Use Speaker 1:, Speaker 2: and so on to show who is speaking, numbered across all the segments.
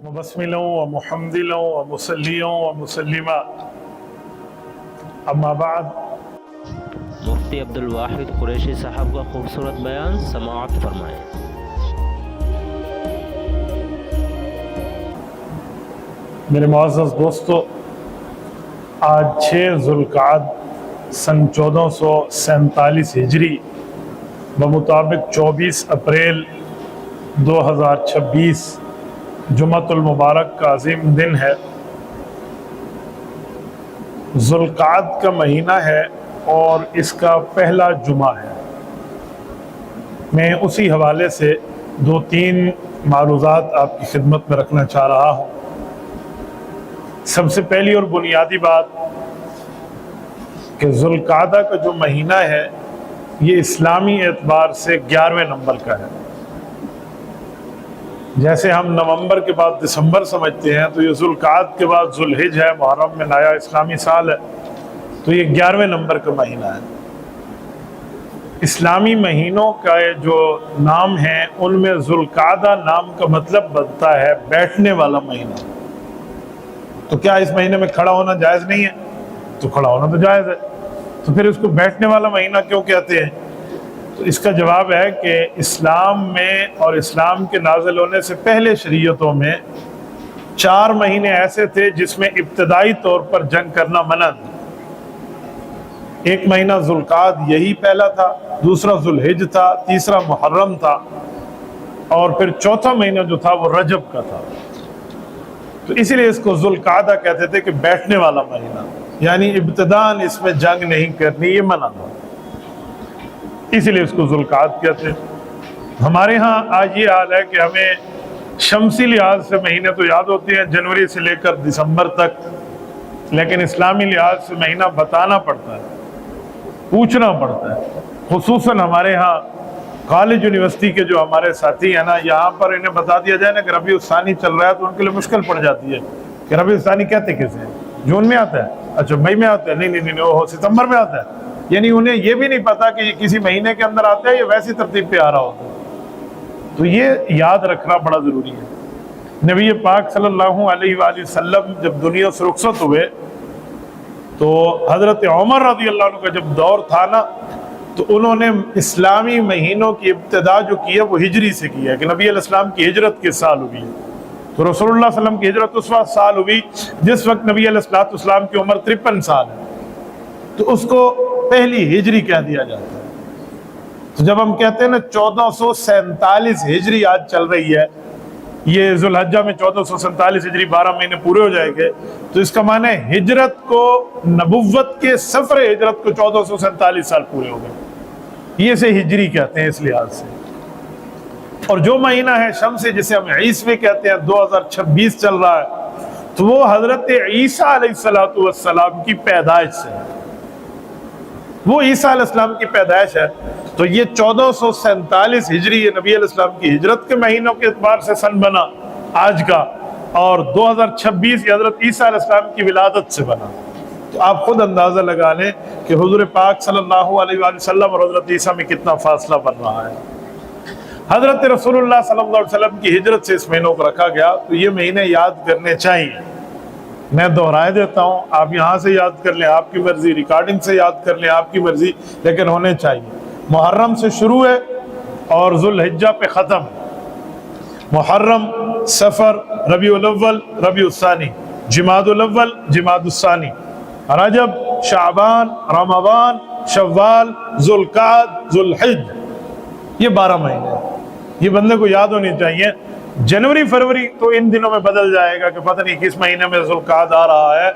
Speaker 1: मुबस्मिलों व मुहम्दिलों व मुसल्लियों व मुसल्लिमा अम्मा बाद।
Speaker 2: मुफ्ती अब्दुल वाहिद कुरैशी साहब का खूबसूरत बयान समाअत फरमाएं।
Speaker 1: मेरे मुअज़्ज़ज़ दोस्तों, आज 6 ज़ुल्क़ाद सन 1447 हिजरी बमुताबिक 24 अप्रैल 2026 जुमअतुल मुबारक का अजीम दिन है। ज़ुल्क़ाद का महीना है और इसका पहला जुमा है। मैं उसी हवाले से 2-3 मारूज़ात आपकी खिदमत में रखना चाह रहा हूँ। सबसे पहली और बुनियादी बात कि ज़ुल्क़ादा का जो महीना है ये इस्लामी एतबार से 11वें नंबर का है। जैसे हम नवंबर के बाद दिसंबर समझते हैं तो ये ज़ुल्क़ाद के बाद ज़ुल्हिज है, मुहर्रम में नया इस्लामी साल है, तो ये 11वें नंबर का महीना है। इस्लामी महीनों का जो नाम है उनमें ज़ुल्क़ादा नाम का मतलब बनता है बैठने वाला महीना। तो क्या इस महीने में खड़ा होना जायज़ नहीं है? तो खड़ा होना तो जायज़ है, तो फिर इसको बैठने वाला महीना क्यों कहते हैं? तो इसका जवाब है कि इस्लाम में और इस्लाम के नाज़िल होने से पहले शरीयतों में 4 महीने ऐसे थे जिसमें इब्तदाई तौर पर जंग करना मना था। एक महीना ज़ुल्क़ाद यही पहला था, दूसरा ज़ुल्हिज था, तीसरा मुहर्रम था और फिर चौथा महीना जो था वो रजब का था। तो इसीलिए इसको ज़ुल्क़ादा कहते थे कि बैठने वाला महीना, यानी इब्तिदान इसमें जंग नहीं करनी, ये मना था, इसीलिए इसको ज़ुल्क़ाद कहते हैं। हमारे यहाँ आज ये हाल है कि हमें शमसी लिहाज से महीने तो याद होते हैं जनवरी से लेकर दिसंबर तक, लेकिन इस्लामी लिहाज से महीना बताना पड़ता है, पूछना पड़ता है। खुसूसन हमारे यहाँ कॉलेज यूनिवर्सिटी के जो हमारे साथी हैं ना, यहाँ पर इन्हें बता दिया जाए ना कि रबी उस्तानी चल रहा है तो उनके लिए मुश्किल पड़ जाती है कि रबी उस्तानी कहते कैसे हैं? जून में आता है? अच्छा मई में आता है? नहीं वो सितंबर में आता है। यानी उन्हें ये भी नहीं पता कि ये किसी महीने के अंदर आता है, ये वैसी तरतीब पे आ रहा होता है। तो ये याद रखना बड़ा ज़रूरी है। नबी पाक सल्लल्लाहु अलैहि वसल्लम जब दुनिया से रुखसत हुए तो हज़रत उमर रज़ी अल्लाह अन्हु का जब दौर था ना, तो उन्होंने इस्लामी महीनों की इब्तिदा जो की है वो हिजरी से की है कि नबी अलैहिस्सलाम की हिजरत किस साल हुई है। तो रसूलुल्लाह सल्लल्लाहु अलैहि वसल्लम की हिजरत उस वक्त साल हुई जिस वक्त नबी अलैहिस्सलाम की उम्र 53 साल है, तो उसको पहली हिजरी कह दिया जाता है। तो जब हम कहते हैं ना 1447 हिजरी आज चल रही है, ये ज़ुल्हज्जा में 1447 हिजरी 12 महीने पूरे हो जाएंगे, तो इसका माने हिजरत को, नबुव्वत के सफर हिजरत को 1447 साल पूरे हो गए, ये से हिजरी कहते हैं इस लिहाज से। और जो महीना है शम्सी जिसे हम ईसवी कहते हैं 2026 चल रहा है, तो वो हजरत ईसा अलैहिस्सलातु वस्सलाम की पैदाइश से है, वो ईसा अलैहिस्सलाम की पैदाइश है। तो ये 1447 हिजरी ये नबी अलैहिस्सलाम की हिजरत के महीनों के एतबार से सन बना आज का, और 2026 ये हजरत ईसा अलैहिस्सलाम की विलादत से बना। तो आप खुद अंदाजा लगा लें कि हुजूर पाक सल्लल्लाहु अलैहि वसल्लम और हजरत ईसा में कितना फासला बन रहा है। हजरत रसूलुल्लाह सल्लल्लाहु अलैहि वसल्लम की हिजरत से इस महीनों को रखा गया, तो ये महीने याद करने चाहिए। मैं दोहराए देता हूँ, आप यहाँ से याद कर लें आपकी मर्जी, रिकॉर्डिंग से याद कर लें आपकी मर्जी, लेकिन होने चाहिए। मुहर्रम से शुरू है और ज़ुल्हिज्जा पे ख़त्म। मुहर्रम, सफ़र, रबीउल अव्वल, रबीउल सानी, जिमादुल अव्वल, जिमादुल सानी, रजब, शाबान, रमज़ान, शव्वाल, ज़ुल्क़ाद, ज़ुल्हिज, ये 12 महीने ये बंदे को याद होनी चाहिए। जनवरी फरवरी तो इन दिनों में बदल जाएगा कि पता नहीं किस महीने में ज़ुल्क़ाद आ रहा है,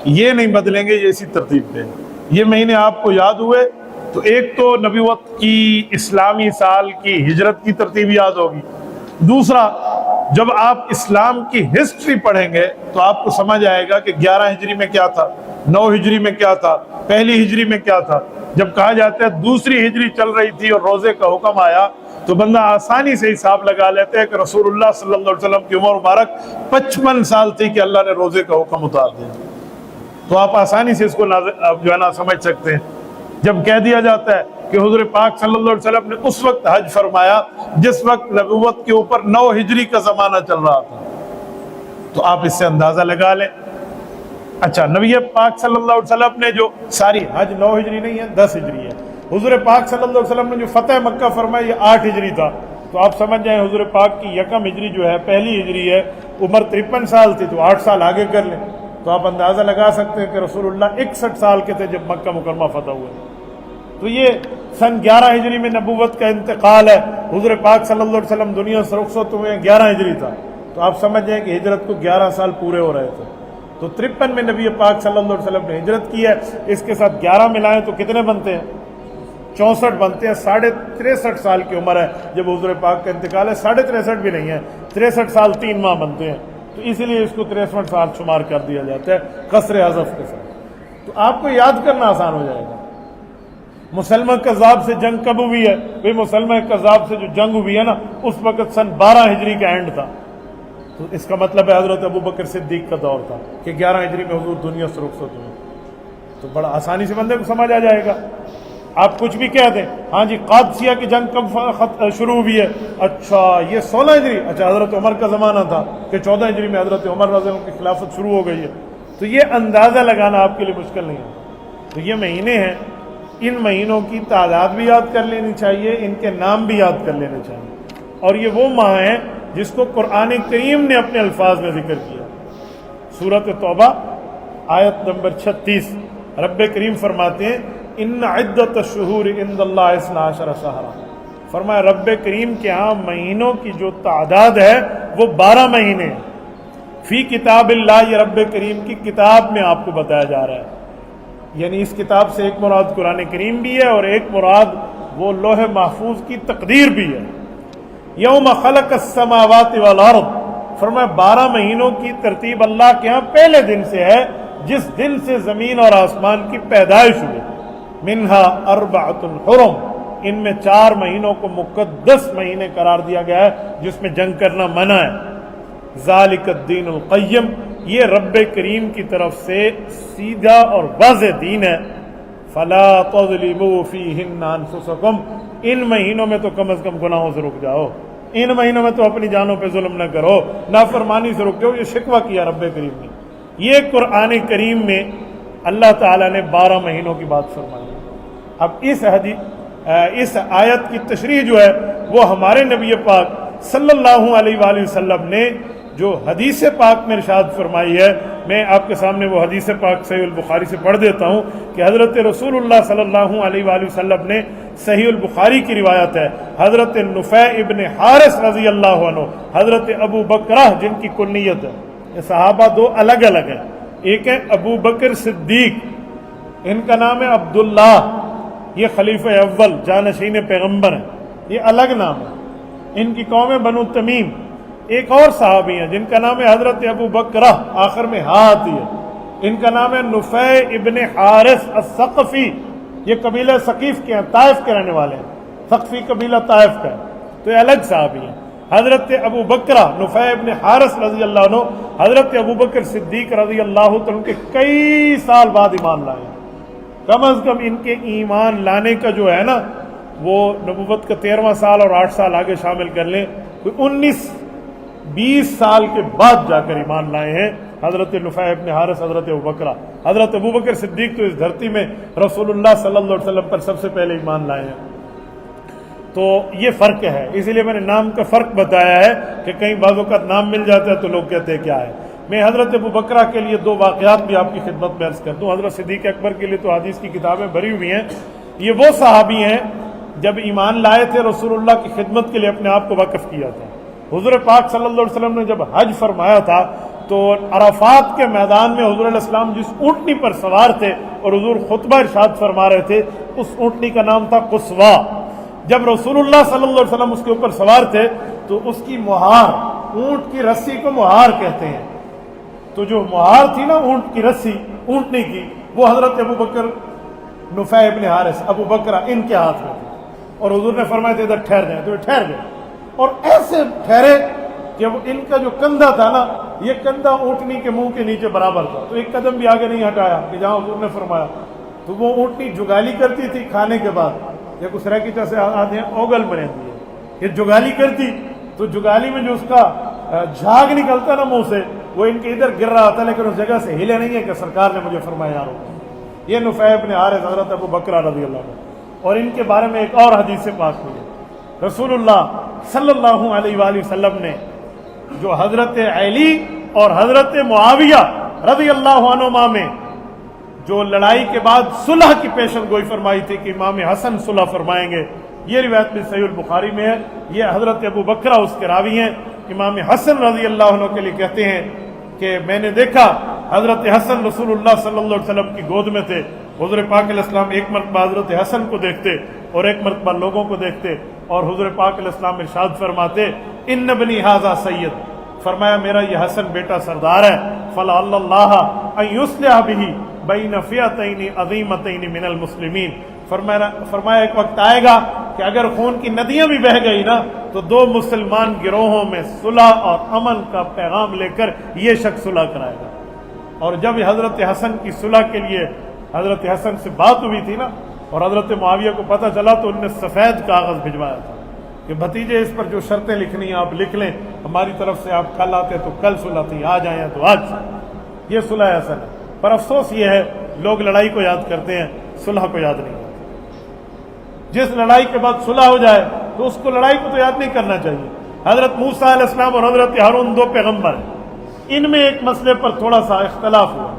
Speaker 1: ये नहीं बदलेंगे, ये इसी तरतीब पे। ये महीने आपको याद हुए तो एक तो नबूवत की, इस्लामी साल की, हिजरत की तरतीब याद होगी। दूसरा, जब आप इस्लाम की हिस्ट्री पढ़ेंगे तो आपको समझ आएगा कि 11 हिजरी में क्या था, 9 हिजरी में क्या था, पहली हिजरी में क्या था। जब कहा जाता है दूसरी हिजरी चल रही थी और रोज़े का हुक्म आया, तो बंदा आसानी से हिसाब लगा लेते हैं कि रसूलुल्लाह सल्लल्लाहु अलैहि वसल्लम की उम्र मुबारक 55 साल थी कि अल्लाह ने रोज़े का हुक्म उतार दिया। तो आप आसानी से इसको जो है ना समझ सकते हैं। जब कह दिया जाता है कि हुज़ूर पाक सल्लल्लाहु अलैहि वसल्लम ने उस वक्त हज फरमाया जिस वक्त नबूवत के ऊपर 9 हिजरी का ज़माना चल रहा था, تو آپ اس سے اندازہ لگا لیں۔ اچھا، نبی پاک صلی اللہ علیہ وسلم نے جو ساری حج 9 ہجری نہیں ہے، 10 ہجری ہے۔ حضور پاک صلی اللہ علیہ وسلم نے جو فتح مکہ فرمایا یہ 8 ہجری تھا، تو آپ سمجھ جائیں حضور پاک کی یکم ہجری جو ہے، پہلی ہجری ہے، عمر 53 سال تھی، تو 8 سال آگے کر لیں تو آپ اندازہ لگا سکتے ہیں کہ رسول اللہ 61 سال کے تھے جب مکہ مکرمہ فتح ہوئے۔ تو یہ سن 11 ہجری میں نبوت کا انتقال ہے، حضور پاک صلی اللہ علیہ وسلم دنیا سے رخصت ہوئے 11 ہجری تھا، تو آپ سمجھ جائیں کہ ہجرت کو 11 سال پورے ہو رہے تھے۔ تو 53 میں نبی پاک صلی اللہ علیہ وسلم نے ہجرت کی ہے، اس کے ساتھ 11 ملائیں تو کتنے بنتے ہیں؟ 64 بنتے ہیں۔ 63.5 سال کی عمر ہے جب حضور پاک کا انتقال ہے، 63.5 بھی نہیں ہے، 63 سال 3 ماہ بنتے ہیں، تو اسی لیے اس کو 63 سال شمار کر دیا جاتا ہے قصر حذف کے ساتھ۔ تو آپ کو یاد کرنا آسان ہو جائے گا۔ مسلمہ کذاب سے جنگ کب ہوئی ہے؟ بھئی مسلمہ کذاب سے جو جنگ ہوئی ہے نا، اس وقت سن 12 ہجری کا اینڈ تھا، تو اس کا مطلب ہے حضرت ابوبکر صدیق کا دور تھا کہ 11 ہجری میں حضور دنیا سے رخصت ہوئے۔ تو بڑا آسانی سے بندے کو سمجھ آ جائے گا۔ آپ کچھ بھی کہہ دیں، ہاں جی قادسیہ کی جنگ کب شروع ہوئی ہے؟ اچھا یہ 16 ہجری، اچھا حضرت عمر کا زمانہ تھا کہ 14 ہجری میں حضرت عمر رضی اللہ عنہ کی خلافت شروع ہو گئی ہے۔ تو یہ اندازہ لگانا آپ کے لیے مشکل نہیں ہے۔ تو یہ مہینے ہیں، ان مہینوں کی تعداد بھی یاد کر لینی چاہیے، ان کے نام بھی یاد کر لینے چاہیے، اور یہ وہ ماہ ہیں جس کو قرآن کریم نے اپنے الفاظ میں ذکر کیا۔ سورۃ توبہ آیت نمبر 36 رب کریم فرماتے ہیں ان عدت الشہور عند اللہ 12 شہرا، فرمایا رب کریم کے ہاں مہینوں کی جو تعداد ہے وہ 12 مہینے ہیں۔ فی کتاب اللہ، یہ رب کریم کی کتاب میں آپ کو بتایا جا رہا ہے، یعنی اس کتاب سے ایک مراد قرآن کریم بھی ہے اور ایک مراد وہ لوح محفوظ کی تقدیر بھی ہے۔ یوم خلق السماوات والارض، فرمایا 12 مہینوں کی ترتیب اللہ کے ہاں پہلے دن سے ہے جس دن سے زمین اور آسمان کی پیدائش ہوئی۔ منہا اربعۃ حرم، ان میں 4 مہینوں کو مقدس مہینے قرار دیا گیا ہے جس میں جنگ کرنا منع ہے۔ ذالک الدین القیم، یہ رب کریم کی طرف سے سیدھا اور واضح دین ہے۔ فلا تظلموا فیہن انفسکم، ان مہینوں میں تو کم از کم گناہوں سے رک جاؤ، ان مہینوں میں تو اپنی جانوں پہ ظلم نہ کرو، نافرمانی سے رک جاؤ۔ یہ شکوہ کیا رب کریم نے۔ یہ قرآن کریم میں اللہ تعالیٰ نے 12 مہینوں کی بات فرمائی۔ اب اس آیت کی تشریح جو ہے وہ ہمارے نبی پاک صلی اللہ علیہ وآلہ وسلم نے جو حدیث پاک میں ارشاد فرمائی ہے، میں آپ کے سامنے وہ حدیث پاک صحیح البخاری سے پڑھ دیتا ہوں کہ حضرت رسول اللہ صلی اللہ علیہ وآلہ وسلم نے، صحیح البخاری کی روایت ہے، حضرت نفیع ابن حارث رضی اللہ عنہ، حضرت ابو بکرہ جن کی کنیت ہے، یہ صحابہ 2 الگ الگ ہیں، ایک ہے ابو بکر صدیق، ان کا نام ہے عبداللہ، یہ خلیفہ اول جانشین پیغمبر ہیں، یہ الگ نام ہے، ان کی قوم ہے بنو تمیم۔ ایک اور صحابی ہیں جن کا نام ہے حضرت ابو بکرہ، آخر میں ہاں آتی ہے، ان کا نام ہے نفیع ابن حارث الثقفی، یہ قبیلہ ثقیف کے ہیں، طائف کے رہنے والے ہیں، ثقفی قبیلہ طائف کا ہے، تو یہ الگ صحابی ہیں۔ حضرت ابو بکرہ نفیع ابن حارث رضی اللہ عنہ حضرت ابو بکر صدیق رضی اللہ عنہ کے کئی سال بعد ایمان لائے، کم از کم ان کے ایمان لانے کا جو ہے نا وہ نبوت کا 13واں سال اور 8 سال آگے شامل کر لیں، کوئی 19-20 سال کے بعد جا کر ایمان لائے ہیں حضرت نفیع ابن حارث، حضرت ابو بکرہ۔ حضرت ابو بکر صدیق تو اس دھرتی میں رسول اللہ صلی اللہ علیہ وسلم پر سب سے پہلے ایمان لائے ہیں۔ تو یہ فرق ہے، اسی لیے میں نے نام کا فرق بتایا ہے کہ کئی بعض اوقات نام مل جاتا ہے تو لوگ کہتے ہیں کیا ہے۔ میں حضرت ابو بکرہ کے لیے 2 واقعات بھی آپ کی خدمت میں عرض کر دوں۔ حضرت صدیق اکبر کے لیے تو حدیث کی کتابیں بھری ہوئی ہیں، یہ وہ صحابی ہیں جب ایمان لائے تھے رسول اللہ کی خدمت کے لیے اپنے آپ کو وقف کیا تھا۔ حضور پاک صلی اللہ علیہ وسلم نے جب حج فرمایا تھا تو عرفات کے میدان میں حضور علیہ السلام جس اونٹنی پر سوار تھے اور حضور خطبہ ارشاد فرما رہے تھے، اس اونٹنی کا نام تھا قصوا۔ جب رسول اللہ صلی اللہ علیہ وسلم اس کے اوپر سوار تھے تو اس کی مہار، اونٹ کی رسی کو مہار کہتے ہیں، تو جو مہار تھی نا اونٹ کی رسی اونٹنی کی، وہ حضرت ابو بکر نفیع ابن حارث ابو بکرہ ان کے ہاتھ میں تھی، اور حضور نے فرمایا تھا ادھر ٹھہر جائیں، تو یہ ٹھہر گئے، اور ایسے ٹھہرے کہ ان کا جو کندھا تھا نا، یہ کندھا اونٹنی کے منہ کے نیچے برابر تھا، تو ایک قدم بھی آگے نہیں ہٹایا کہ جہاں حضور نے فرمایا۔ تو وہ اونٹنی جگالی کرتی تھی کھانے کے بعد، یا کسرہ کی طرح سے آتے ہیں اوگل بنے دی ہے، یہ جگالی کرتی تو جگالی میں جو اس کا झाग निकलता ना मुंह से, वो इनके इधर गिर रहा था, लेकिन उस जगह से हिले नहीं है कि सरकार ने मुझे फरमाया यार। ये नुफै इब्न हारिस हज़रत अबू बकर रज़ियल्लाहु अन्हु। और इनके बारे में एक और हदीस पाक हुई है, रसूलुल्लाह सल्लल्लाहु अलैहि वसल्लम ने जो हज़रत अली और हज़रत मुआविया रज़ियल्लाहु अन्हुमा में जो लड़ाई के बाद सुलह की पेशन गोई फरमाई थी कि इमाम हसन सुलह फरमाएंगे, ये रिवायत भी सहीह बुखारी में है। ये हज़रत अबू बकरा उसके रावी हैं। इमाम हसन रज़ियल्लाहु अन्हु के लिए कहते हैं कि मैंने देखा हज़रत हसन रसूलुल्लाह सल्लल्लाहु अलैहि वसल्लम की गोद में थे। हुज़ूर पाक अलैहिस्सलाम एक मरतबा हज़रत हसन को देखते और एक मरतबा लोगों को देखते, और हुज़ूर पाक अलैहिस्सलाम इरशाद फरमाते, इन्न बनी हाज़ा सय्यद, फरमाया मेरा ये हसन बेटा सरदार है। फलअल्लाह अन युस्लिह बिही बैन फ़िअतैन अज़ीमतैन मिनल मुस्लिमीन, फरमाया एक वक्त आएगा कि अगर खून की नदियां भी बह गई ना, तो दो मुसलमान गिरोहों में सुलह और अमन का पैगाम लेकर ये शख्स सुलह कराएगा। और जब हज़रत हसन की सुलह के लिए हज़रत हसन से बात हुई थी ना, और हज़रत मुआविया को पता चला, तो उनने सफ़ेद कागज़ भिजवाया था कि भतीजे इस पर जो शर्तें लिखनी हैं आप लिख लें, हमारी तरफ से आप कल आते तो कल सुलह थी, आज आए तो आज। ये सुलह हसन है। पर अफसोस ये है, लोग लड़ाई को याद करते हैं, सुलह को याद नहीं करते। जिस लड़ाई के बाद सुलह हो जाए तो उसको लड़ाई को तो याद नहीं करना चाहिए। हज़रत मूसा अलैहिस्सलाम और हज़रत हारून दो पैगम्बर हैं, इनमें एक मसले पर थोड़ा सा इख्तलाफ हुआ।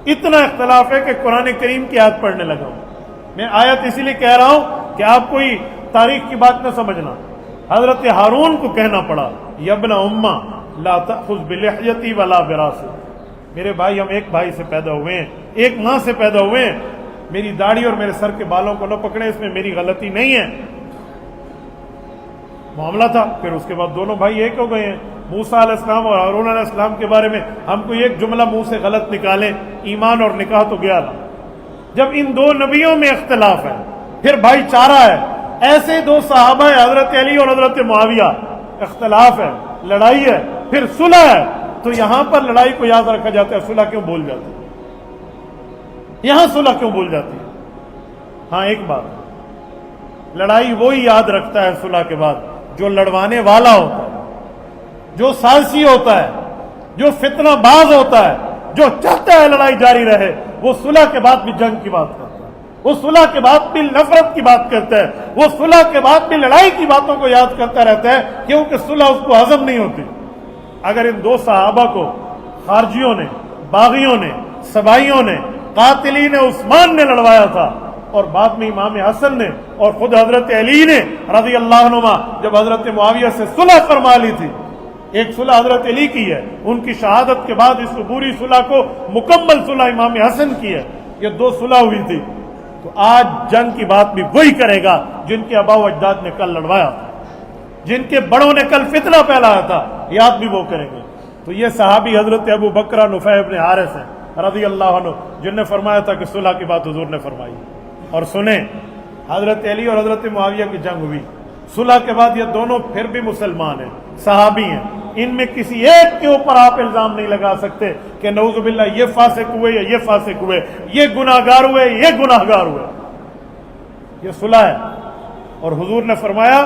Speaker 1: इतना इख्तलाफ है कि कुरान करीम की आयत पढ़ने लगा हूँ। मैं आयत इसीलिए कह रहा हूँ कि आप कोई तारीख की बात न समझना। हज़रत हारून को कहना पड़ा, यब्ना उम्मा ला तअखुज़ बिलिह्यती वला बिरासी, मेरे भाई हम एक भाई से पैदा हुए हैं, एक माँ से पैदा हुए हैं, मेरी दाढ़ी और मेरे सर के बालों को न पकड़े, इसमें मेरी गलती नहीं है। मामला था। फिर उसके बाद दोनों भाई एक हो गए हैं। मूसा अलैहिस्सलाम और हारून अलैहिस्सलाम के बारे में हम कोई एक जुमला मुंह से गलत निकालें, ईमान और निकाह तो गया ना। जब इन दो नबियों में इख्तलाफ है, फिर भाईचारा है, ऐसे दो सहाबा है हज़रत अली और हज़रत मुआविया, इख्तलाफ है, लड़ाई है, फिर सुलह है, तो यहां पर लड़ाई को याद रखा जाता है, सुलह क्यों भूल जाती है? यहां सुलह क्यों भूल जाती है? हाँ एक बात, लड़ाई वही याद रखता है सुलह के बाद जो लड़वाने वाला होता है, जो साजिशी होता है, जो फितनाबाज होता है, जो चाहता है लड़ाई जारी रहे, वो सुलह के बाद भी जंग की बात करता है, वो सुलह के बाद भी नफरत की बात करता है, वो सुलह के बाद भी लड़ाई की बातों को याद करता रहता है, क्योंकि सुलह उसको हजम नहीं होती। अगर इन दो सहाबा को खारजियों ने, बागियों ने, सबाइयों ने, कातिलीन उस्मान ने लड़वाया था, और बाद में इमाम हसन ने और खुद हजरत अली ने रज़ियल्लाहु अन्हुमा जब हजरत मुआविया से सुलह फरमा ली थी, एक सुलह हजरत अली की है, उनकी शहादत के बाद इस पूरी सुलह को मुकम्मल सुलह इमाम हसन की है, ये दो सुलह हुई थी। तो आज जंग की बात भी वही करेगा जिनके आबा व अजदाद ने कल लड़वाया था, जिनके बड़ों ने कल फितना फैलाया था, याद भी वो करेंगे। तो ये सहाबी हजरत अबू बकरा नुफै इब्न हारिस हैं रज़ियल्लाहु अन्हु, जिनने फरमाया था कि सुलह की बात हुजूर ने फरमाई। और सुने, हजरत अली और हजरत मुआविया की जंग हुई, सुलह के बाद ये दोनों फिर भी मुसलमान हैं, सहाबी हैं, इनमें किसी एक के ऊपर आप इल्जाम नहीं लगा सकते कि नऊज़ुबिल्लाह ये फासिक हुए या ये फासिक हुए, ये गुनाहगार हुए, ये गुनाहगार हुए। ये सुलह है। और हुजूर ने फरमाया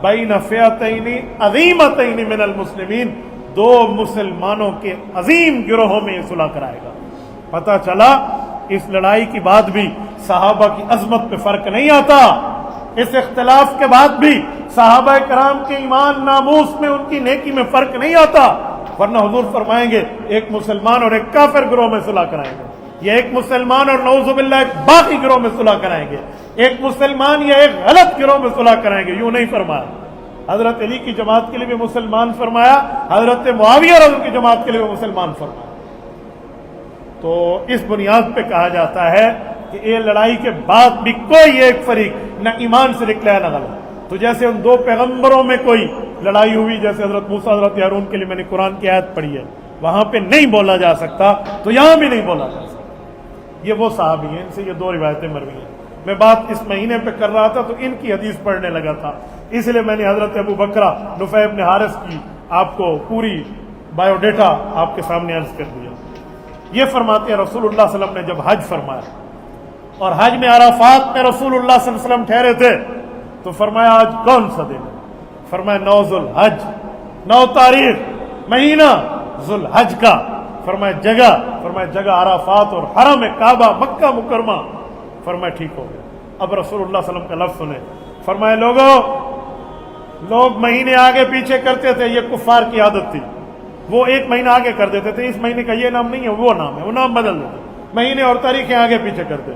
Speaker 1: बैन फ़िअतैन अज़ीमतैन मिनल मुस्लिमीन, दो मुसलमानों के अजीम गिरोहों में ये सुलह कराएगा। पता चला इस लड़ाई के बाद भी सहाबा की अजमत पे फर्क नहीं आता, इस इख्तिलाफ के बाद भी सहाबा कराम के ईमान नामूस में, उनकी नेकी में फर्क नहीं आता। वरना हुजूर फरमाएंगे एक मुसलमान और एक काफिर गिरोह में सुलह कराएंगे, या एक मुसलमान और नऊज़ुबिल्लाह एक बाकी गिरोह में सुलह कराएंगे, एक मुसलमान या एक गलत गिरोह में सुलह कराएंगे। यूं नहीं फरमाया। हजरत अली की जमात के लिए भी मुसलमान फरमाया, हजरत मुआविया और उनकी जमात के लिए भी मुसलमान फरमाया। तो इस बुनियाद पे कहा जाता है कि ये लड़ाई के बाद भी कोई एक फरीक न ईमान से निकला न गलत। तो जैसे उन दो पैगंबरों में कोई लड़ाई हुई, जैसे हजरत मूसा हजरत हारून के लिए मैंने कुरान की आयत पढ़ी है, वहां पे नहीं बोला जा सकता, तो यहां भी नहीं बोला जा सकता। ये वो साहबी हैं, इनसे ये दो रिवायतें मरवी हैं। मैं बात इस महीने पे कर रहा था तो इनकी हदीस पढ़ने लगा था, इसलिए मैंने हजरत अबू बकरा नुफै इब्न हारिस की आपको पूरी बायोडेटा आपके सामने अर्ज कर दिया। ये फरमाते हैं रसूलुल्लाह सल्लल्लाहु अलैहि वसल्लम ने जब हज फरमाया और हज में अराफात में रसूलुल्लाह सल्लल्लाहु अलैहि वसल्लम ठहरे थे, तो फरमाया आज कौन सा दिन है? फरमाया 9 ज़ुल हज, 9 तारीख مہینہ ذوالحج کا، فرمایا جگہ عرفات اور حرم کعبہ مکہ مکرمہ، فرمایا ٹھیک ہو گیا۔ اب رسول اللہ صلی اللہ علیہ وسلم کا لفظ سنیں، فرمایا لوگ مہینے آگے پیچھے کرتے تھے، یہ کفار کی عادت تھی، وہ ایک مہینہ آگے کر دیتے تھے، اس مہینے کا یہ نام نہیں ہے وہ نام ہے، وہ نام بدل دیتے، مہینے اور تاریخیں آگے پیچھے کرتے۔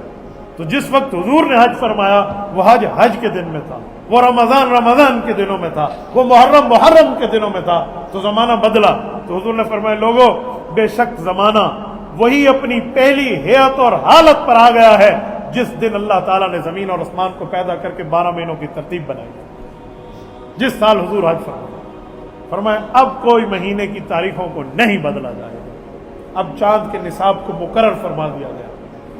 Speaker 1: تو جس وقت حضور نے حج فرمایا وہ حج کے دن میں تھا، وہ رمضان کے دنوں میں تھا، وہ محرم کے دنوں میں تھا، تو زمانہ بدلا۔ تو حضور نے فرمایا لوگوں بے شک زمانہ وہی اپنی پہلی حیت اور حالت پر آ گیا ہے جس دن اللہ تعالیٰ نے زمین اور آسمان کو پیدا کر کے 12 مہینوں کی ترتیب بنائی، جس سال حضور حج فرمایا اب کوئی مہینے کی تاریخوں کو نہیں بدلا جائے گا، اب چاند کے نصاب کو مقرر فرما دیا گیا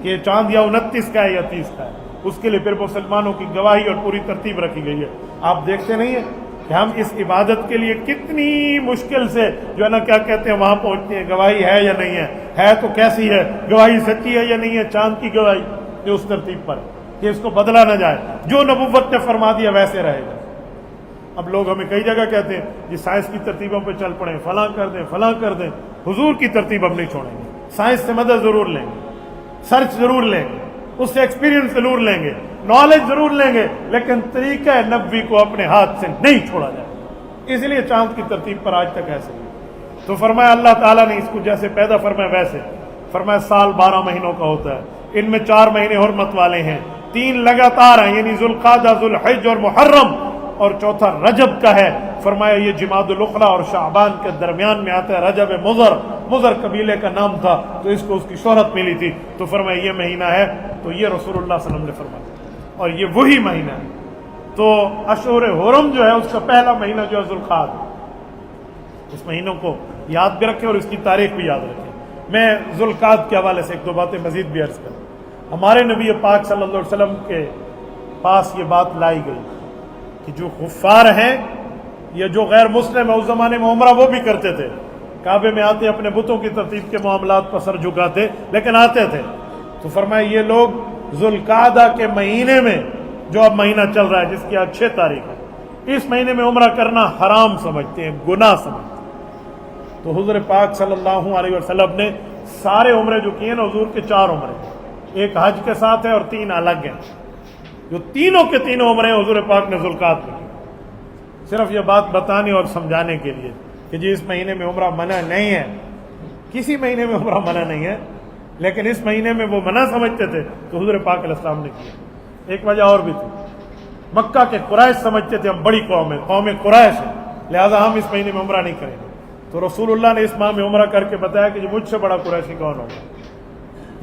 Speaker 1: کہ یہ چاند یا 29 کا ہے یا 30 کا ہے، اس کے لیے پھر مسلمانوں کی گواہی اور پوری ترتیب رکھی گئی ہے۔ آپ دیکھتے نہیں ہیں کہ ہم اس عبادت کے لیے کتنی مشکل سے جو ہے نا کیا کہتے ہیں وہاں پہنچتے ہیں، گواہی ہے یا نہیں ہے تو کیسی ہے، گواہی سچی ہے یا نہیں ہے، چاند کی گواہی کہ اس ترتیب پر کہ اس کو بدلا نہ جائے، جو نبوت نے فرما دیا ویسے رہے گا۔ اب لوگ ہمیں کئی جگہ کہتے ہیں یہ سائنس کی ترتیبوں پہ چل پڑیں، فلاں کر دیں، حضور کی ترتیب ہم نہیں چھوڑیں گے، سائنس سے مدد ضرور لیں گے، سرچ ضرور لیں گے، اس سے ایکسپیرینس ضرور لیں گے، نالج ضرور لیں گے، لیکن طریقہ نبوی کو اپنے ہاتھ سے نہیں چھوڑا جائے۔ اس لیے چاند کی ترتیب پر آج تک ایسے ہی۔ تو فرمایا اللہ تعالیٰ نے اس کو جیسے پیدا فرمایا ویسے، فرمایا سال 12 مہینوں کا ہوتا ہے، ان میں 4 مہینے حرمت والے ہیں، 3 لگاتار ہیں یعنی ذوالقعدہ، ذوالحج اور محرم، اور چوتھا رجب کا ہے۔ فرمایا یہ جماد الاخرى اور شعبان کے درمیان میں آتا ہے، رجب مضر قبیلے کا نام تھا تو اس کو اس کی شہرت ملی تھی، تو فرمایا یہ مہینہ ہے، تو یہ رسول اللہ صلی اللہ علیہ وسلم نے فرمایا، اور یہ وہی مہینہ ہے۔ تو اشہر حرم جو ہے اس کا پہلا مہینہ جو ہے ذوالقعدہ، اس مہینوں کو یاد بھی رکھیں اور اس کی تاریخ بھی یاد رکھیں۔ میں ذوالقعدہ کے حوالے سے ایک دو باتیں مزید بھی عرض کروں۔ ہمارے نبی پاک صلی اللہ علیہ وسلم کے پاس یہ بات لائی گئی کہ جو کفار ہیں یا جو غیر مسلم ہیں، اس زمانے میں عمرہ وہ بھی کرتے تھے، کعبے میں آتے اپنے بتوں کی ترتیب کے معاملات پر سر جھکاتے، لیکن آتے تھے۔ تو فرمایا یہ لوگ ذوالقعدہ کے مہینے میں جو اب مہینہ چل رہا ہے جس کی آج 6 تاریخ ہے، اس مہینے میں عمرہ کرنا حرام سمجھتے ہیں، گناہ سمجھتے ہیں۔ تو حضور پاک صلی اللہ علیہ وسلم نے سارے عمرے جو کیے نا، حضور کے 4 عمرے، ایک حج کے ساتھ ہے اور 3 الگ ہیں، جو تینوں کے تینوں عمرے حضور پاک نے ذوالقعدہ میں کی۔ صرف یہ بات بتانے اور سمجھانے کے لیے کہ جی اس مہینے میں عمرہ منع نہیں ہے، کسی مہینے میں عمرہ منع نہیں ہے، لیکن اس مہینے میں وہ منع سمجھتے تھے تو حضور پاک علیہ السلام نے کیا۔ ایک وجہ اور بھی تھی، مکہ کے قریش سمجھتے تھے ہم بڑی قوم ہے، قوم قریش ہے، لہذا ہم اس مہینے میں عمرہ نہیں کریں گے۔ تو رسول اللہ نے اس ماہ میں عمرہ کر کے بتایا کہ جو مجھ سے بڑا قریشی کون ہوگا۔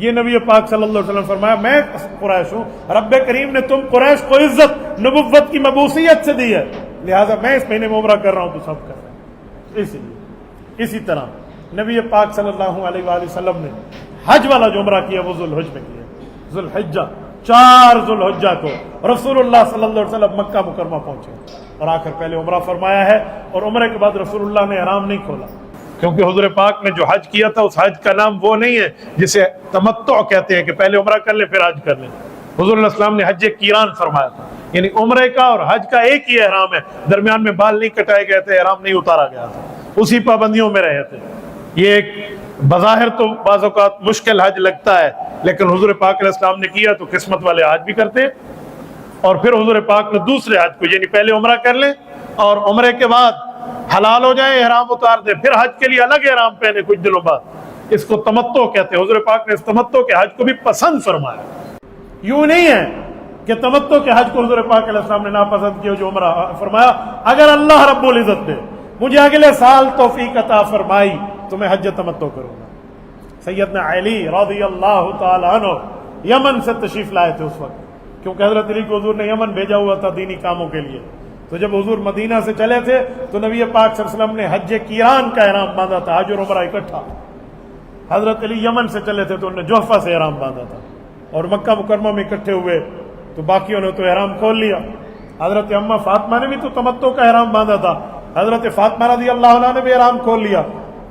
Speaker 1: یہ نبی پاک صلی اللہ علیہ وسلم فرمایا میں قریش ہوں، رب کریم نے تم قریش کو عزت نبوت کی مبعوثیت سے دی ہے، لہذا میں اس مہینے میں عمرہ کر رہا ہوں تو سب کر رہے ہیں۔ اسی طرح نبی پاک صلی اللہ علیہ وآلہ وسلم نے حج والا جو عمرہ کیا وہ ذوالحج میں کیا، ذوالحجہ 4 ذوالحجہ کو رسول اللہ صلی اللہ علیہ وسلم مکہ مکرمہ پہنچے اور آ کر پہلے عمرہ فرمایا ہے، اور عمرے کے بعد رسول اللہ نے احرام نہیں کھولا، کیونکہ حضور پاک نے جو حج کیا تھا اس حج کا نام وہ نہیں ہے جسے تمتع کہتے ہیں کہ پہلے عمرہ کر لیں پھر حج کر لیں۔ حضور علیہ السلام نے حج قیران فرمایا تھا، یعنی عمرے کا اور حج کا ایک ہی احرام ہے، درمیان میں بال نہیں کٹائے گئے تھے، احرام نہیں اتارا گیا تھا، اسی پابندیوں میں رہے تھے۔ یہ ایک بظاہر تو بعض اوقات مشکل حج لگتا ہے، لیکن حضور پاک علیہ السلام نے کیا تو قسمت والے حج بھی کرتے، اور پھر حضور پاک نے دوسرے حج کو یعنی پہلے عمرہ کر لیں اور عمرے کے بعد حلال ہو جائیں، احرام اتار دیں، پھر حج کے لیے الگ احرام پہنے کچھ دنوں بعد، اس کو تمتع کہتے ہیں۔ حضور پاک نے اس تمتع کے حج کو بھی پسند فرمایا، یوں نہیں ہے کہ تمتع کے حج کو حضور پاک علیہ السلام نے ناپسند کیا جو عمرہ، فرمایا اگر اللہ رب العزت نے مجھے اگلے سال توفیق عطا فرمائی تو میں حج تمتع کروں گا۔ سیدنا علی رضی اللہ تعالی عنہ یمن سے تشریف لائے تھے اس وقت، کیونکہ حضرت علی کو حضور نے یمن بھیجا ہوا تھا دینی کاموں کے لیے، تو جب حضور مدینہ سے چلے تھے تو نبی پاک صلی اللہ علیہ وسلم نے حج قیران کا احرام باندھا تھا، حج اور عمرہ اکٹھا۔ حضرت علی یمن سے چلے تھے تو انہوں نے جوحفہ سے احرام باندھا تھا، اور مکہ مکرمہ میں اکٹھے ہوئے تو باقیوں نے تو احرام کھول لیا۔ حضرت اماں فاطمہ نے بھی تو تمتع کا احرام باندھا تھا، حضرت فاطمہ رضی اللہ عنہ نے بھی احرام کھول لیا،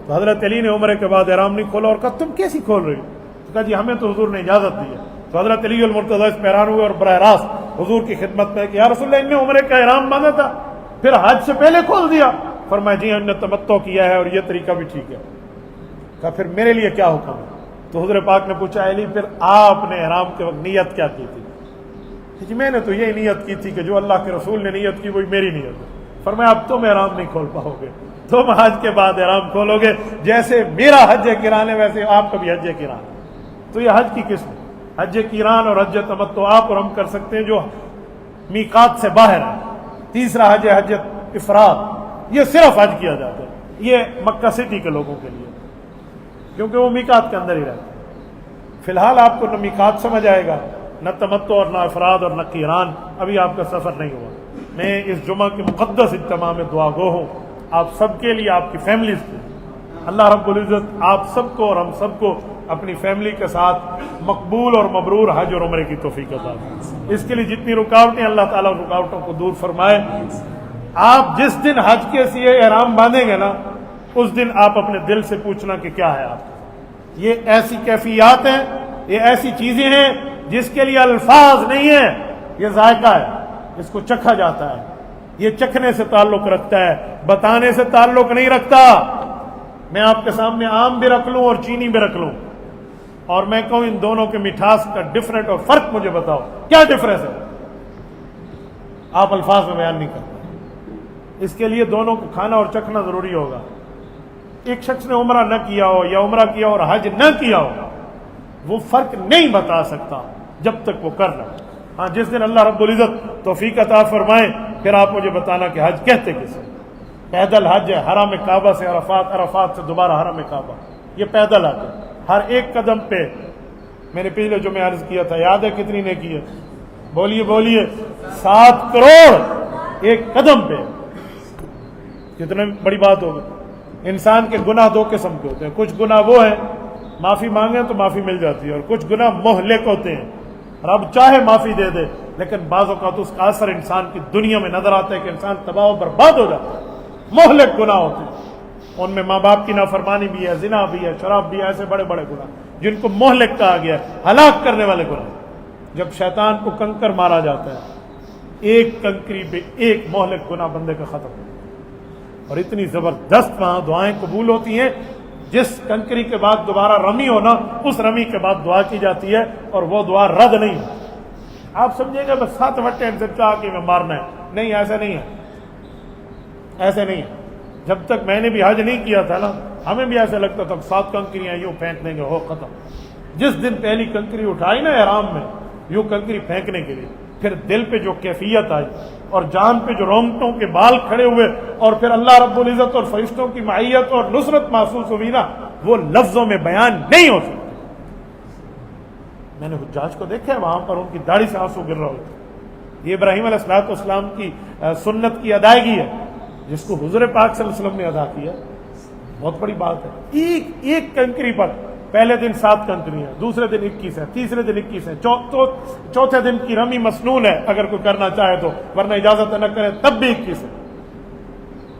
Speaker 1: تو حضرت علی نے عمرے کے بعد احرام نہیں کھولا اور کہا تم کیسی کھول رہی ہو؟ تو کہا جی ہمیں تو حضور نے اجازت دی ہے۔ تو حضرت علی المرتضی اس پہ حیران ہوئے اور براہ راست حضور کی خدمت میں کہ یا رسول اللہ ان نے عمرے کا احرام باندھا تھا پھر حج سے پہلے کھول دیا۔ फरमाया जी हमने तमत्तो किया है और ये तरीका भी ठीक है। कहा फिर मेरे लिए क्या हुक्म है? तो हुज़ूर पाक ने पूछा अली फिर आपने ihram के वक्त नियत क्या की थी? जी मैंने तो यही नियत की थी कि जो अल्लाह के रसूल ने नियत की वही मेरी नियत है। फरमाया अब तुम ihram नहीं खोल पाओगे, तुम हज के बाद ihram खोलोगे। जैसे मेरा हज किरान है वैसे आपका भी हज किरान है। तो ये हज की किस्म, हज किरान और हज तमत्तो आप और हम कर सकते हैं जो मीकात से बाहर है। तीसरा हज है हज इफराद, ये सिर्फ हज किया जाता है, ये मक्का सिटी के लोगों के लिए, क्योंकि वो मीकात के अंदर ही रहते हैं। फिलहाल आपको न मीकात समझ आएगा, न तमत्तो और न इफराद और न कीरान, अभी आपका सफर नहीं हुआ। मैं इस जुमा के मुक़द्दस इज्तिमा में दुआ गो हूँ आप सबके लिए, आपकी फैमिलीज के। अल्लाह रब्बुल इज़्ज़त आप सबको और हम सबको अपनी फैमिली के साथ मकबूल और मबरूर हज और उम्रे की तौफीक अता फरमाए। इसके लिए जितनी रुकावटें अल्लाह ताला रुकावटों को दूर फरमाए। आप जिस दिन हज के लिए ihram बांधेंगे ना, उस दिन आप अपने दिल से पूछना कि क्या है आपका। ये ऐसी कैफियत हैं, ये ऐसी चीजें हैं जिसके लिए अल्फाज नहीं है, ये जायका है, इसको चखा जाता है। ये चखने से ताल्लुक रखता है, बताने से ताल्लुक नहीं रखता। मैं आपके सामने आम भी रख लूं और चीनी भी रख लूं और मैं कहूं इन दोनों के मिठास का डिफरेंट और फर्क मुझे बताओ, क्या डिफरेंस है? आप अल्फाज में बयान नहीं करते। इसके लिए दोनों को खाना और चखना जरूरी होगा। एक शख्स ने उम्रा न किया हो या उम्रा किया और हज न किया हो, वो फर्क नहीं बता सकता जब तक वो कर रहा है। हाँ, जिस दिन अल्लाह रब्बुल इज़्ज़त तौफीक अता फरमाए फिर आप मुझे बताना कि हज कहते किसे। पैदल हज है, हरम काबा से अरफात, अरफात से दोबारा हरम काबा, ये पैदल हज है। हर एक कदम पे, मैंने पिछले जो मैं अर्ज किया था, याद है कितनी ने की है? बोलिए बोलिए, 7 करोड़ एक कदम पे। कितनी बड़ी बात होगी। इंसान के गुनाह दो किस्म के होते हैं, कुछ गुनाह वो है माफी मांगे तो माफी मिल जाती है, और कुछ गुनाह मोहलिक होते हैं, रब चाहे माफी दे दे लेकिन बाज़ औक़ात उसका असर इंसान की दुनिया में नजर आता है कि इंसान तबाह और बर्बाद हो जाता है। मोहलिक गुनाह होते हैं, उनमें माँ बाप की नाफरमानी भी है, जिना भी है, शराब भी है, ऐसे बड़े बड़े गुनाह जिनको मोहलिक कहा गया है, हलाक करने वाले गुनाह। जब शैतान को कंकर मारा जाता है, एक कंकरी पे एक मोहलिक गुनाह बंदे का खत्म होता है। और इतनी जबरदस्त वहां दुआएं कबूल होती हैं, जिस कंकरी के बाद दोबारा रमी हो ना, उस रमी के बाद दुआ की जाती है और वो दुआ रद्द नहीं होती। आप समझिएगा बस 7 वट्टे से चाह के में मारना है, नहीं, ऐसा नहीं है, ऐसे नहीं है। जब तक मैंने भी हज नहीं किया था ना, हमें भी ऐसा लगता था 7 कंकरियां यूं फेंक देंगे, हो खत्म। जिस दिन पहली कंकरी उठाई ना ihram में, यूं कंकरी फेंकने के लिए, फिर दिल पे जो कैफियत आई और जान पे जो रोंगटों के बाल खड़े हुए और फिर अल्लाह रब्बुल इज़्ज़त और फरिश्तों की माहियत और नुसरत महसूस हुई ना, वो लफ्जों में बयान नहीं हो सकती। मैंने हुज्जाज को देखा है, वहां पर उनकी दाढ़ी से आंसू गिर रहे होते। ये इब्राहीम अलैहिस्सलाम की सुन्नत की अदायगी है, जिसको हुज़ूर पाक सल्लल्लाहु अलैहि वसल्लम ने अदा किया। बहुत बड़ी बात है। एक कंकरी पर पहले दिन 7 कंकरियां, दूसरे दिन 21 है, तीसरे दिन 21 है, चौथे दिन की रमी मसनून है अगर कोई करना चाहे तो, वरना इजाजत न करे तब भी 21 है।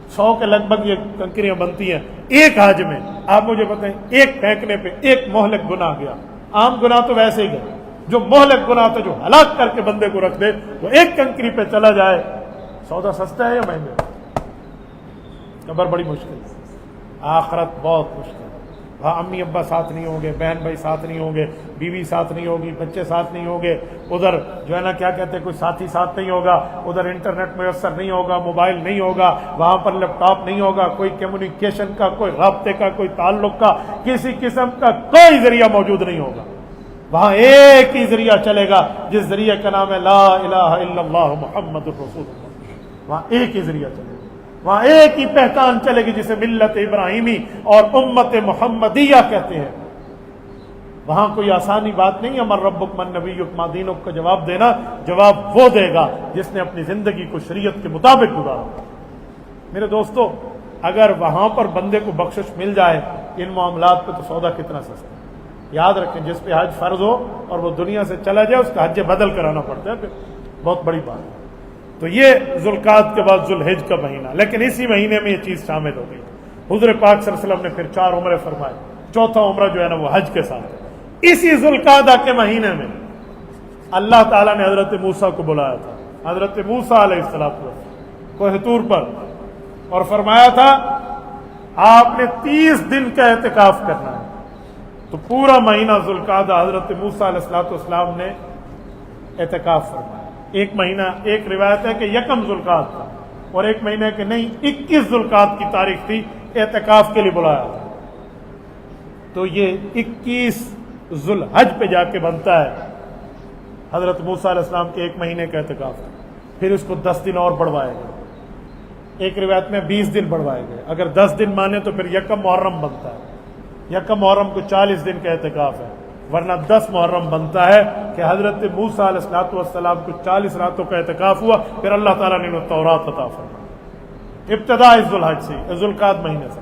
Speaker 1: 100 के लगभग ये कंकरियां बनती हैं एक हज में। आप मुझे बताएं, एक फेंकने पे एक मोहलिक गुनाह गया। आम गुनाह तो वैसे ही गए, जो मोहलिक गुनाह तो जो हलाक करके बंदे को रख दे, वो एक कंकरी पे चला जाए। सौदा सस्ता है या महंगा? कब्र बड़ी मुश्किल है, आखिरत बहुत मुश्किल है। हाँ, अम्मी अब्बा साथ नहीं होंगे, बहन भाई साथ नहीं होंगे, बीवी साथ नहीं होगी, बच्चे साथ नहीं होंगे, उधर जो है ना क्या कहते हैं, कोई साथी साथ नहीं होगा, उधर इंटरनेट मैसर नहीं होगा, मोबाइल नहीं होगा, वहां पर लैपटॉप नहीं होगा, कोई कम्युनिकेशन का, कोई राब्ते का, कोई ताल्लुक का, किसी किस्म का कोई जरिया मौजूद नहीं होगा। वहां एक ही जरिया चलेगा, जिस जरिए का नाम है ला इलाहा इल्लल्लाह मुहम्मदुर रसूलुल्लाह। वहां एक ही जरिया चलेगा, वहां एक ही पहचान चलेगी जिसे मिल्लत इब्राहिमी और उम्मत मुहम्मदिया कहते हैं। वहां कोई आसानी बात नहीं है, मर रब्बुक मन नबियुक मा दीनुक का जवाब देना। जवाब वो देगा जिसने अपनी जिंदगी को शरीयत के मुताबिक गुजारा। मेरे दोस्तों, अगर वहां पर बंदे को बख्शिश मिल जाए इन मामलात पे, तो सौदा कितना सस्ता है। याद रखें, जिस पे हज फर्ज हो और वो दुनिया से चला जाए, उसका हज बदल कराना पड़ता है, फिर बहुत बड़ी बात है। तो ये जुल्काद के बाद जुल्हिज का महीना, लेकिन इसी महीने में ये चीज शामिल हो गई। हुज़ूर पाक सल्लल्लाहु अलैहि वसल्लम ने फिर 4 उम्रे फरमाए, चौथा उम्रा जो है ना वो हज के साथ है। इसी जुल्कादा के महीने में अल्लाह ताला ने हजरत मूसा को बुलाया था। हजरत मूसा अलैहिस्सलाम को कोह तूर पर اور فرمایا تھا آپ نے 30 دن کا اعتکاف کرنا ہے. تو پورا مہینہ ذوالقعدہ حضرت موسیٰ علیہ السلام نے اعتکاف فرمایا. ایک مہینہ، ایک روایت ہے کہ یکم ذوالقعدہ تھا، اور ایک مہینہ کہ نہیں 21 ذوالقعدہ کی تاریخ تھی، اعتکاف کے لیے بلایا تھا. تو یہ 21 ذوالحج پہ جا کے بنتا ہے حضرت موسیٰ علیہ السلام کے ایک مہینے کا اعتکاف. پھر اس کو 10 دن اور بڑھوائے گئے. ایک روایت میں 20 دن بڑھوائے گئے. اگر 10 دن مانے تو پھر یکم محرم بنتا ہے. یکم محرم کو 40 دن کا اعتکاف ہے، ورنہ 10 محرم بنتا ہے کہ حضرت موسیٰ علیہ السلام کو 40 راتوں کا اعتکاف ہوا. پھر اللہ تعالیٰ نے انہیں تورات عطا فرمائی. ابتدا اس ذوالحج سے، ذوالقعدہ مہینے سے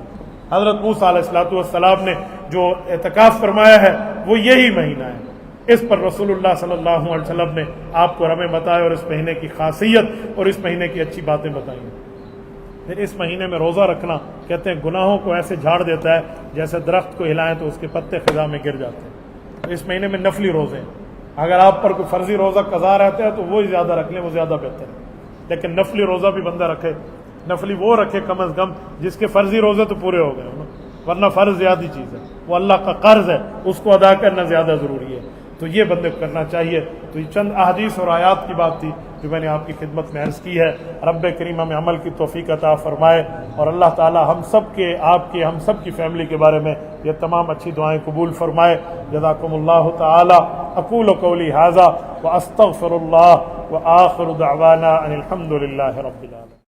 Speaker 1: حضرت موسیٰ علیہ السلام نے جو اعتکاف فرمایا ہے وہ یہی مہینہ ہے. اس پر رسول اللہ صلی اللہ علیہ وسلم نے آپ کو ہمیں بتایا اور اس مہینے کی خاصیت اور اس مہینے کی اچھی باتیں بتائی. پھر اس مہینے میں روزہ رکھنا کہتے ہیں گناہوں کو ایسے جھاڑ دیتا ہے جیسے درخت کو ہلائیں تو اس کے پتے خزاں میں گر جاتے ہیں. اس مہینے میں نفلی روزے ہیں. اگر آپ پر کوئی فرضی روزہ قضا رہتا ہے تو وہ زیادہ رکھ لیں، وہ زیادہ بہتر ہے. لیکن نفلی روزہ بھی بندہ رکھے. نفلی وہ رکھے کم از کم جس کے فرضی روزے تو پورے ہو گئے نا، ورنہ فرض زیادہ چیز ہے، وہ اللہ کا قرض ہے، اس کو ادا کرنا زیادہ ضروری ہے. تو یہ بندے کو کرنا چاہیے. تو یہ چند احادیث اور آیات کی بات تھی جو میں نے آپ کی خدمت میں عرض کی ہے. رب کریم ہمیں عمل کی توفیق عطا فرمائے، اور اللہ تعالی ہم سب کے، آپ کے، ہم سب کی فیملی کے بارے میں یہ تمام اچھی دعائیں قبول فرمائے. جزاکم اللہ تعالی. اقول قولی ھذا واستغفر اللہ وآخر دعوانا ان الحمد للہ رب العالمین.